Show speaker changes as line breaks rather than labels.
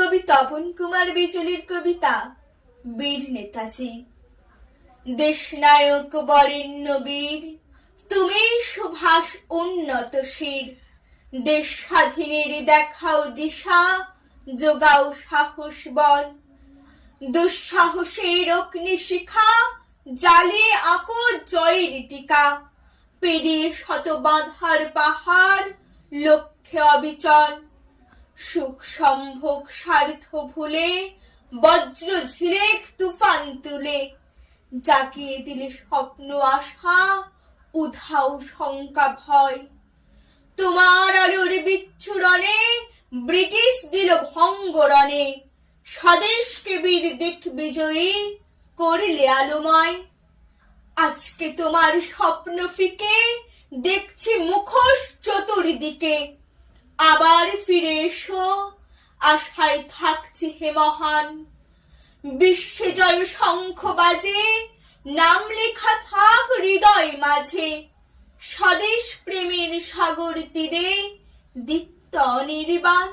কবি তপন কুমার বিচলির কবিতা বীর নেতাজি। দেশনায়ক বরেণ্য বীর, তুমি সুভাষ উন্নত শির। দেশ স্বাধীনের দেখাও দিশা, যোগাও সাহস বল। দুঃসাহসের অগ্নিশিখা, জ্বালিয়ে আঁকো জয়ের টিকা। পেরিয়ে শত বাধার পাহাড়, লক্ষ্যে অবিচল। সুখ সম্ভোগ স্বার্থ ভুলে, বজ্র ঝিরেক তুফান তুলে। জাগিয়ে দিলে স্বপ্ন আশা, উধাও শঙ্কা ভয়। তোমার আলোর বিচ্ছুরণে, ব্রিটিশ দিল ভঙ্গরণে। স্বদেশকে বীর দিক বিজয়ী, করলে আলোময়। আজকে তোমার স্বপ্ন ফিকে, দেখছি মুখোশ চতুর্দিকে। আবার ফিরে এসো, আশায় থাকছি হে মহান। বিশ্বে জয় শঙ্খ বাজে, নাম লেখা থাক হৃদয় মাঝে। স্বদেশ প্রেমের সাগর তীরে, দীপ্ত অনির্বাণ।